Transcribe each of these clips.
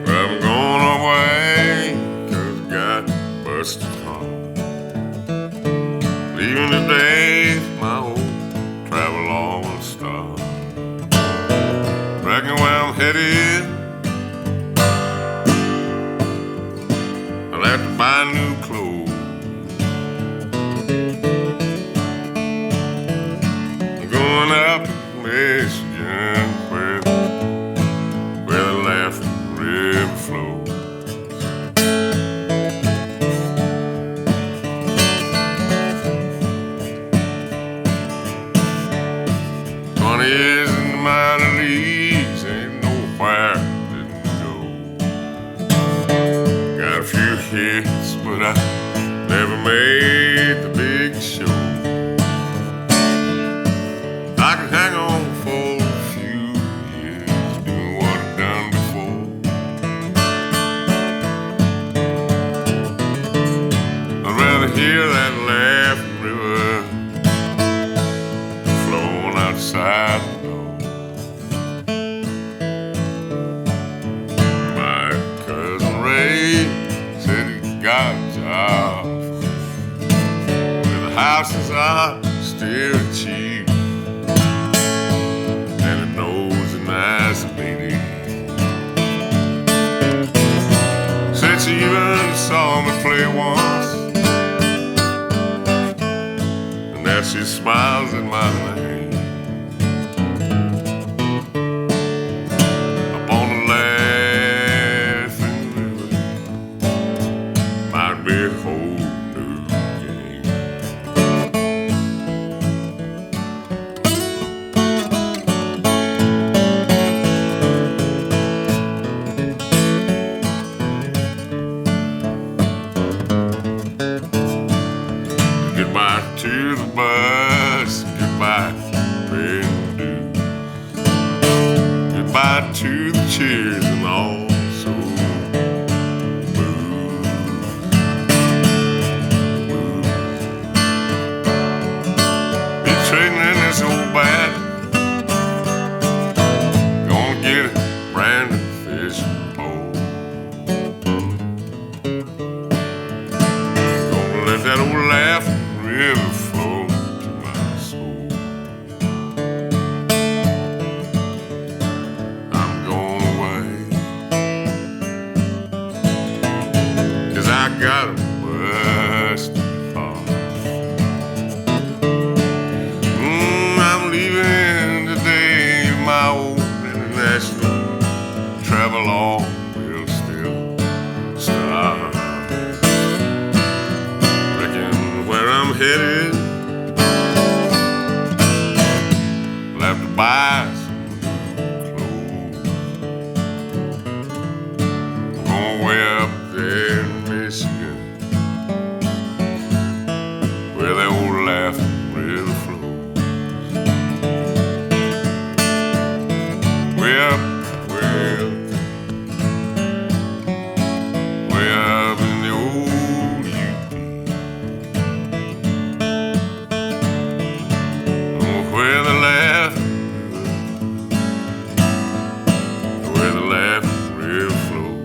I'm going away 'cause I got busted home. Leaving today, my old travel all will stop. Reckon where I'm headed, I'll have to buy new clothes. I'm going up to Michigan where the Laughing River flows. 20 years in the minor leagues, ain't nowhere I didn't go. Got a few hits, but I never made the big show. I can hang on for a few years, doing what I've done before. I'd rather hear that Laughing River flowing outside the door. My cousin Ray said he got a job where the houses are still cheap, and it knows a nice lady. Said she even saw me play once, and that she smiles at my name. Up on the Laughing River might be a whole new game. Goodbye to the bus, goodbye paying dues, goodbye to the cheers and also booze. Be trading in this old bat, gonna get a brand new fishing pole. Gonna let that old Laughing River flow to my soul. I'm going away 'cause I got a busted heart. I'm leaving today, my old international travel all will still stop. Reckon where I'm headed, I'll have to buy some new clothes. I'm going way up there in Michigan where the old Laughing River flows. Way up, way up, way up in the old UP. Where the Laughing River flows.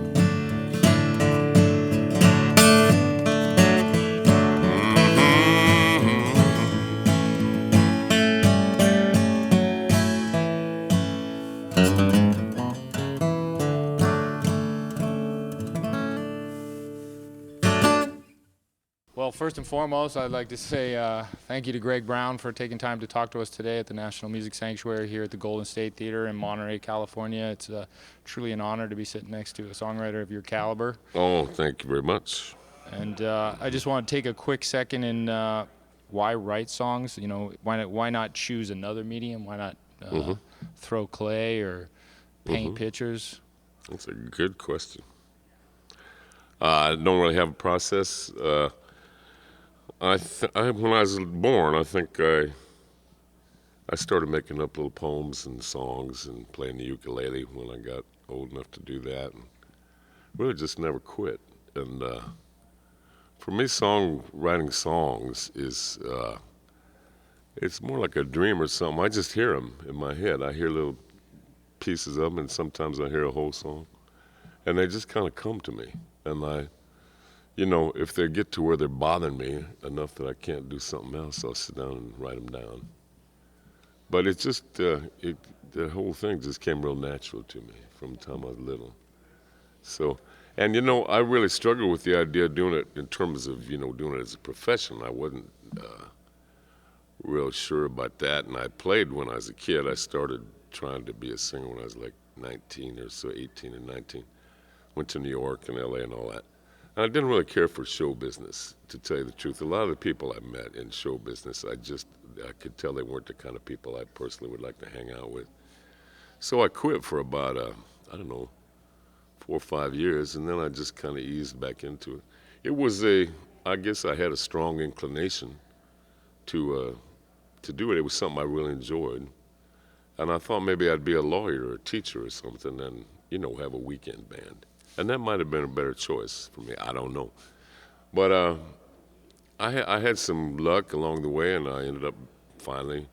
Well, first and foremost, I'd like to say thank you to Greg Brown for taking time to talk to us today at the National Music Sanctuary here at the Golden State Theater in Monterey, California. It's truly an honor to be sitting next to a songwriter of your caliber. Oh, thank you very much. And I just want to take a quick second and why write songs? You know, why not choose another medium? Why not throw clay or paint pictures? That's a good question. I don't really have a process. When I was born, I think I started making up little poems and songs and playing the ukulele when I got old enough to do that. And really just never quit. And for me, writing songs is it's more like a dream or something. I just hear them in my head. I hear little pieces of them, and sometimes I hear a whole song, and they just kind of come to me. And if they get to where they're bothering me enough that I can't do something else, I'll sit down and write them down. But it's just, the whole thing just came real natural to me from the time I was little. So, and I really struggled with the idea of doing it in terms of, doing it as a profession. I wasn't real sure about that. And I played when I was a kid. I started trying to be a singer when I was like 19 or so, 18 or 19. Went to New York and LA and all that. And I didn't really care for show business, to tell you the truth. A lot of the people I met in show business, I could tell they weren't the kind of people I personally would like to hang out with. So I quit for about, I don't know, 4 or 5 years, and then I just kind of eased back into it. It was I guess I had a strong inclination to do it. It was something I really enjoyed. And I thought maybe I'd be a lawyer or a teacher or something and, have a weekend band. And that might have been a better choice for me. I don't know. But I had some luck along the way, and I ended up finally,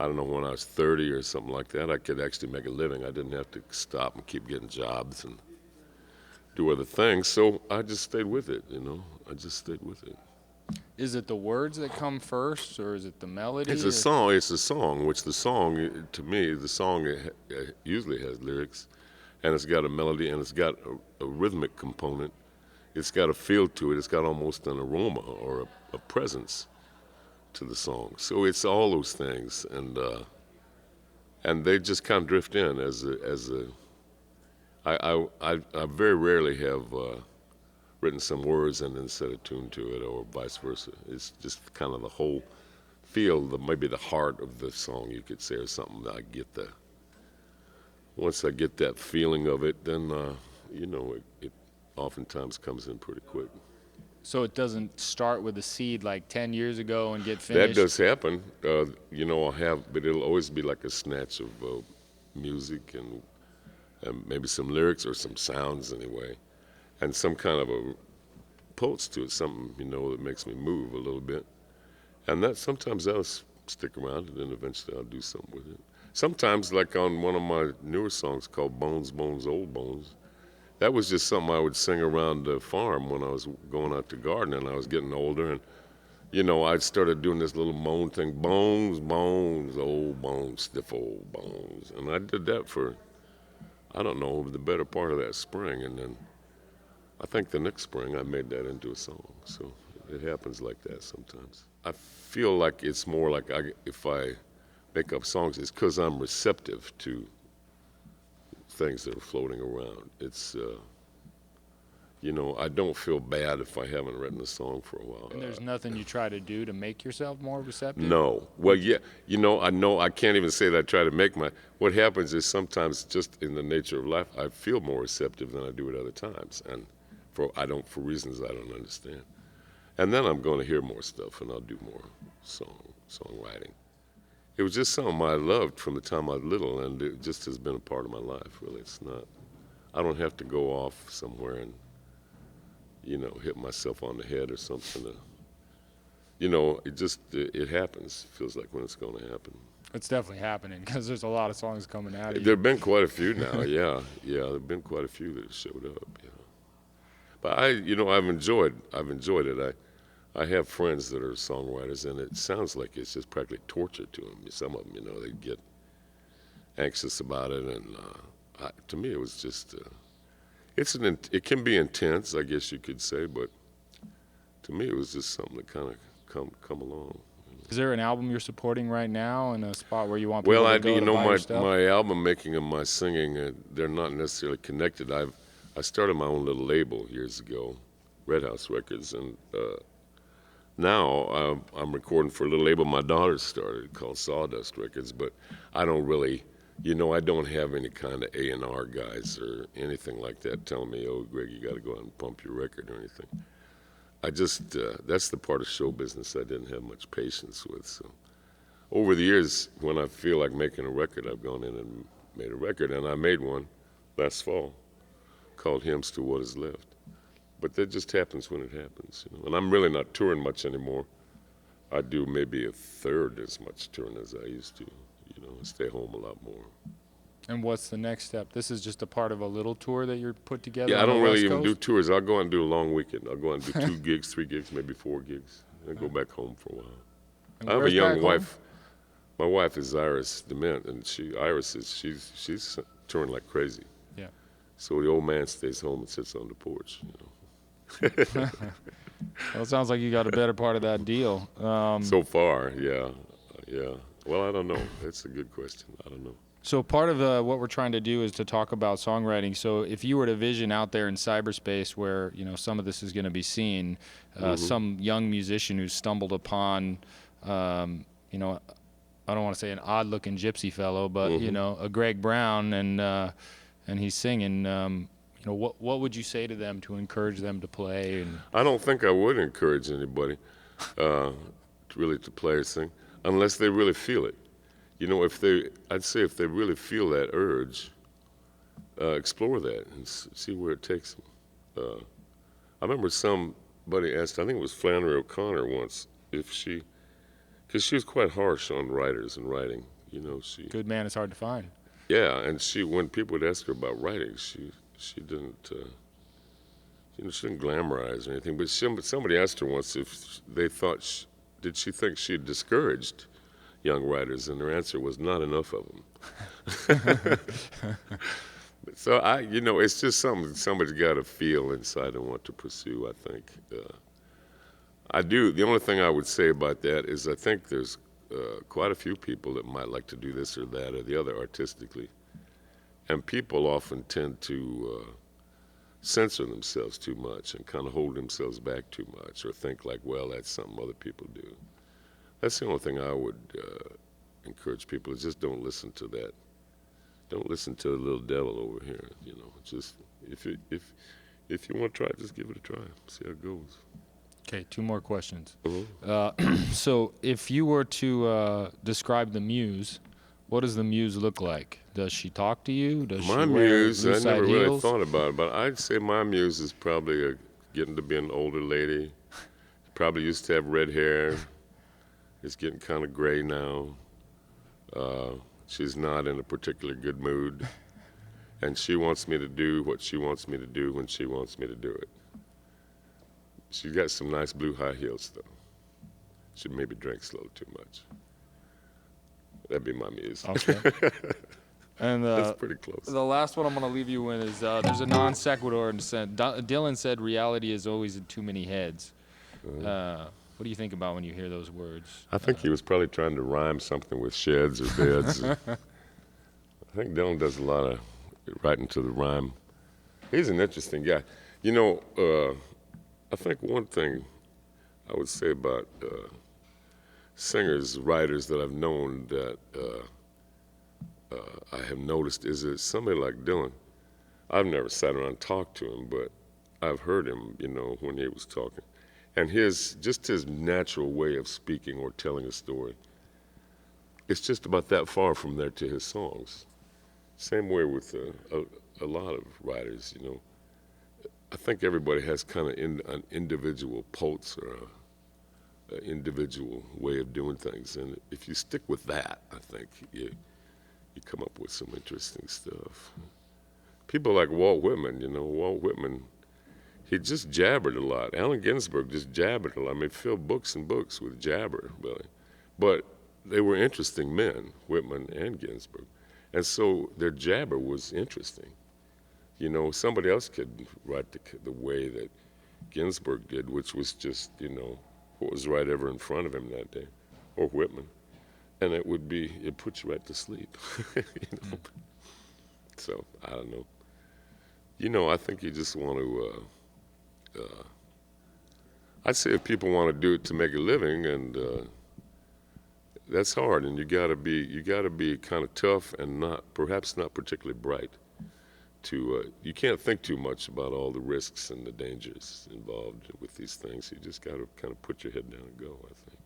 I don't know, when I was 30 or something like that, I could actually make a living. I didn't have to stop and keep getting jobs and do other things. So I just stayed with it, I just stayed with it. Is it the words that come first, or is it the melody? It's a song. It's a song, which the song, to me, the song usually has lyrics, and it's got a melody, and it's got a rhythmic component. It's got a feel to it. It's got almost an aroma or a presence to the song. So it's all those things, and they just kind of drift in as a. I very rarely have written some words and then set a tune to it, or vice versa. It's just kind of the whole feel, maybe the heart of the song, you could say, or something. That I get once I get that feeling of it, then it oftentimes comes in pretty quick. So it doesn't start with a seed like 10 years ago and get finished? That does happen. I'll have, but it'll always be like a snatch of music and maybe some lyrics or some sounds anyway, and some kind of a pulse to it, something, that makes me move a little bit. And that sometimes that'll stick around, and then eventually I'll do something with it. Sometimes, like on one of my newer songs called Bones, Bones, Old Bones, that was just something I would sing around the farm when I was going out to garden, and I was getting older, and I started doing this little moan thing, bones, bones, old bones, stiff old bones. And I did that for, I don't know, the better part of that spring, and then I think the next spring I made that into a song. So it happens like that sometimes. I feel like it's more like if I make up songs, it's because I'm receptive to things that are floating around. It's, I don't feel bad if I haven't written a song for a while. And there's nothing you try to do to make yourself more receptive? No. Well, yeah, I know I can't even say that I try to make what happens is sometimes just in the nature of life, I feel more receptive than I do at other times. And for reasons I don't understand. And then I'm going to hear more stuff, and I'll do more songwriting. It was just something I loved from the time I was little, and it just has been a part of my life, really. It's not, I don't have to go off somewhere and, hit myself on the head or something. It happens. It feels like when it's going to happen. It's definitely happening, because there's a lot of songs coming out of you. There have been quite a few now, yeah. Yeah, there have been quite a few that have showed up, yeah. But I've enjoyed it. I have friends that are songwriters, and it sounds like it's just practically torture to them. Some of them, they get anxious about it, and to me, it was just it can be intense, I guess you could say, but to me, it was just something that kind of come along. Is there an album you're supporting right now in a spot where you want people to go to buy your stuff? My album making and my singing, they're not necessarily connected. I started my own little label years ago, Red House Records, and now I'm recording for a little label my daughter started called Sawdust Records, but I don't really, I don't have any kind of A&R guys or anything like that telling me, oh, Greg, you got to go out and pump your record or anything. I just, that's the part of show business I didn't have much patience with. So over the years, when I feel like making a record, I've gone in and made a record, and I made one last fall called Hymns to What Is Left. But that just happens when it happens, And I'm really not touring much anymore. I do maybe a third as much touring as I used to, I stay home a lot more. And what's the next step? This is just a part of a little tour that you're put together Yeah, I on the don't really West even do Coast? tours. I'll go out and do a long weekend. I'll go out and do 2 gigs, 3 gigs, maybe 4 gigs, and go back home for a while. And I have a where's young back home? wife. My wife is Iris Dement, and she's touring like crazy. Yeah. So the old man stays home and sits on the porch. You know. Well, it sounds like you got a better part of that deal. So far, yeah, yeah. Well, I don't know. That's a good question. I don't know. So part of what we're trying to do is to talk about songwriting. So if you were to vision out there in cyberspace where, you know, some of this is going to be seen, some young musician who's stumbled upon, you know, I don't want to say an odd-looking gypsy fellow, but, you know, a Greg Brown, and he's singing, you know, what would you say to them to encourage them to play? And I don't think I would encourage anybody really to play or sing unless they really feel it. You know, I'd say if they really feel that urge, explore that and see where it takes them. I remember somebody asked, I think it was Flannery O'Connor once, because she was quite harsh on writers and writing. You know, good man is hard to find. yeah, and when people would ask her about writing, she didn't, you know, she didn't glamorize or anything. But somebody asked her once if they thought, did she think she had discouraged young writers, and her answer was not enough of them. So you know, it's just something somebody's got to feel inside and want to pursue. I think I do. The only thing I would say about that is I think there's quite a few people that might like to do this or that or the other artistically, and people often tend to censor themselves too much and kind of hold themselves back too much, or think like, well, that's something other people do. That's the only thing I would encourage people is just don't listen to that. Don't listen to the little devil over here. You know, just if you want to try it, just give it a try. See how it goes. Okay, 2 more questions. Uh-huh. So if you were to describe the muse, what does the muse look like? Does she talk to you? Does My she wear muse, I loose-side never really heels? thought about it, but I'd say my muse is probably getting to be an older lady. Probably used to have red hair. It's getting kind of gray now. She's not in a particularly good mood. And she wants me to do what she wants me to do when she wants me to do it. She's got some nice blue high heels, though. She maybe drinks a little too much. That'd be my muse. Okay. And That's pretty close. the last one I'm going to leave you with is there's a non sequitur. And Dylan said reality is always in too many heads. What do you think about when you hear those words? I think he was probably trying to rhyme something with sheds or beds. I think Dylan does a lot of writing to the rhyme. He's an interesting guy. You know, I think one thing I would say about singers, writers that I've known that I have noticed is that somebody like Dylan, I've never sat around and talked to him, but I've heard him, you know, when he was talking. And his natural way of speaking or telling a story, it's just about that far from there to his songs. Same way with a lot of writers, you know. I think everybody has kind of an individual pulse or an individual way of doing things. And if you stick with that, I think you come up with some interesting stuff. People like Walt Whitman, you know, Walt Whitman, he just jabbered a lot. Allen Ginsberg just jabbered a lot. I mean, filled books and books with jabber, really. But they were interesting men, Whitman and Ginsberg. And so their jabber was interesting. You know, somebody else could write the way that Ginsberg did, which was just, you know, what was right ever in front of him that day, or Whitman. And it puts you right to sleep, you know. So, I don't know. You know, I think you just want to, I'd say if people want to do it to make a living, and that's hard, and you gotta be kind of tough and perhaps not particularly bright. You can't think too much about all the risks and the dangers involved with these things. You just gotta kind of put your head down and go, I think.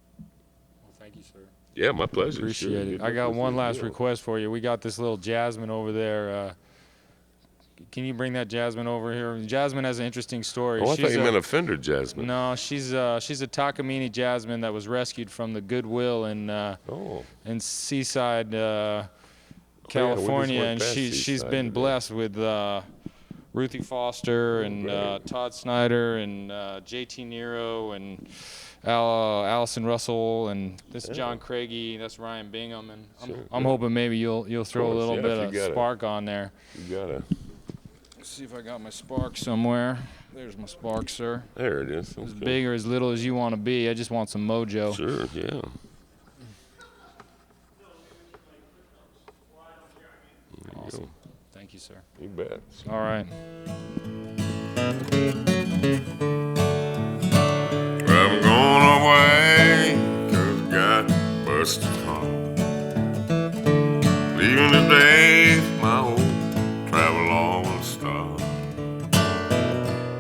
Well, thank you, sir. Yeah, my pleasure. Appreciate it. I got one last request for you. We got this little Jasmine over there. Can you bring that Jasmine over here? Jasmine has an interesting story. Oh, I thought you meant a Fender Jasmine. No, she's a Takamine Jasmine that was rescued from the Goodwill in Seaside. California, went and past she's Seaside been today. blessed with Ruthie Foster and great. Todd Snyder and JT Nero and Allison Russell and this is John Craigie. That's Ryan Bingham, and I'm hoping maybe you'll throw a little bit of spark on there. You gotta. Let's see if I got my spark somewhere. There's my spark, sir. There it is. As big or as little as you want to be. I just want some mojo. Sure, yeah. Awesome. Thank you, sir. You bet. All right. I'm going away, 'cause I got busted home. Leaving today, my old travel all will stop.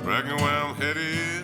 Back where I'm headed.